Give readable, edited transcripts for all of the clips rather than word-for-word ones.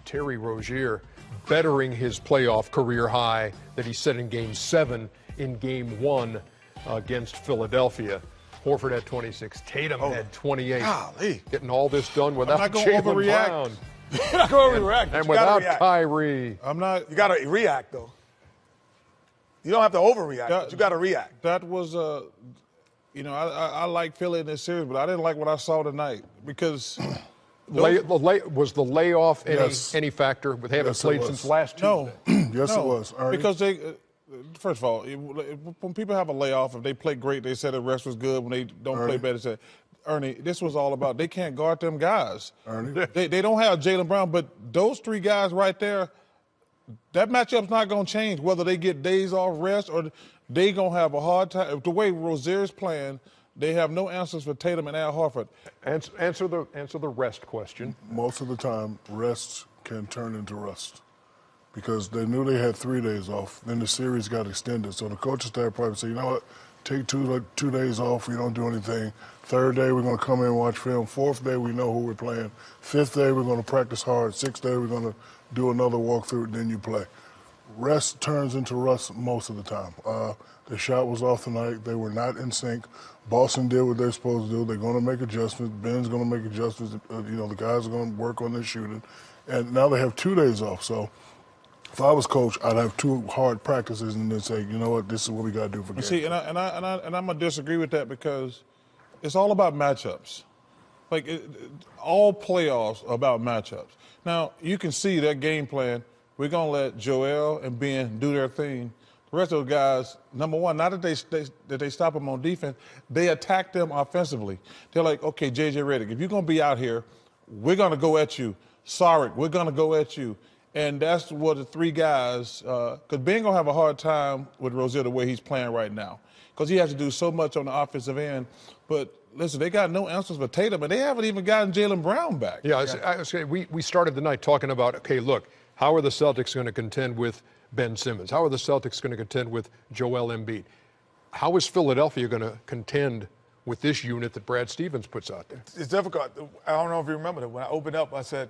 Terry Rozier bettering his playoff career high that he set in Game 7 in Game 1 against Philadelphia. Horford had 26. Tatum had 28. Golly. Getting all this done without I'm not gonna Jaylen overreact. Brown. Go react. And without Kyrie. I'm not. You got to react, though. You don't have to overreact, but you got to react. That was I like Philly in this series, but I didn't like what I saw tonight because Was the layoff Yes. any factor? They haven't Yes, it played was. since last Tuesday. Yes, it was. Ernie. Because they, first of all, when people have a layoff, if they play great, they said the rest was good. When they don't play better, they said, Ernie, this was all about they can't guard them guys. Ernie. They don't have Jaylen Brown, but those three guys right there, that matchup's not going to change whether they get days off rest or they going to have a hard time. The way Rozier's playing, they have no answers for Tatum and Al Horford. Answer the rest question. Most of the time, rest can turn into rust because they knew they had 3 days off. Then the series got extended. So the coaching staff probably said, you know what, take two days off. We don't do anything. Third day, we're going to come in and watch film. Fourth day, we know who we're playing. Fifth day, we're going to practice hard. Sixth day, we're going to do another walkthrough, then you play. Rest turns into rust most of the time. The shot was off tonight. They were not in sync. Boston did what they're supposed to do. They're going to make adjustments. Ben's going to make adjustments. The guys are going to work on their shooting. And now they have 2 days off. So if I was coach, I'd have 2 hard practices and then say, you know what, this is what we got to do for game. See, and I'm going to disagree with that because it's all about matchups. All playoffs are about matchups. Now, you can see that game plan. We're going to let Joel and Ben do their thing. The rest of the guys, number one, not that they stop them on defense, they attack them offensively. They're like, okay, J.J. Redick, if you're going to be out here, we're going to go at you. Saric, we're going to go at you. And that's what the three guys, because Ben going to have a hard time with Rozier the way he's playing right now because he has to do so much on the offensive end. But listen, they got no answers for Tatum, and they haven't even gotten Jaylen Brown back. Yeah, I was saying, we started the night talking about, okay, look, how are the Celtics going to contend with Ben Simmons? How are the Celtics going to contend with Joel Embiid? How is Philadelphia going to contend with this unit that Brad Stevens puts out there? It's difficult. I don't know if you remember that. When I opened up, I said,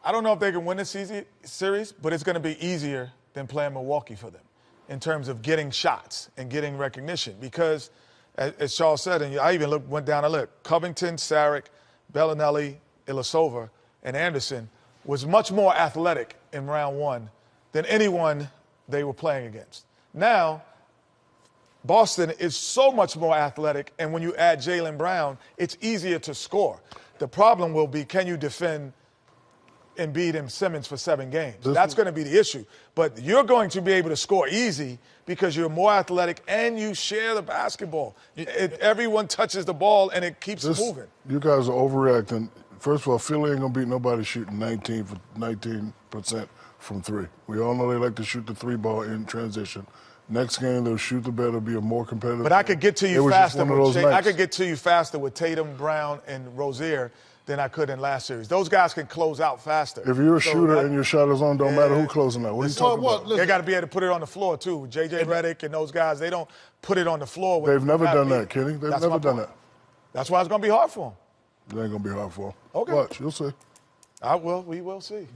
I don't know if they can win this series, but it's going to be easier than playing Milwaukee for them in terms of getting shots and getting recognition because – as Charles said, and I even went down a list, Covington, Saric, Bellinelli, Ilyasova, and Anderson was much more athletic in round one than anyone they were playing against. Now, Boston is so much more athletic, and when you add Jaylen Brown, it's easier to score. The problem will be, can you defend Embiid and Simmons for 7 games? That's going to be the issue. But you're going to be able to score easy because you're more athletic and you share the basketball. Everyone touches the ball and it keeps moving. You guys are overreacting. First of all, Philly ain't going to beat nobody shooting 19% from 3. We all know they like to shoot the 3 ball in transition. Next game, they'll shoot the better, be a more competitive. But I could get to you faster. I could get to you faster with Tatum, Brown, and Rozier than I could in last series. Those guys can close out faster. If you're a shooter and your shot is on, don't matter who closing out. What are you talking about? They got to be able to put it on the floor, too. J.J. Redick and those guys, they don't put it on the floor. They've never done that, Kenny. They've never done that. That's why it's going to be hard for them. It ain't going to be hard for them. Okay. Watch, you'll see. We will see.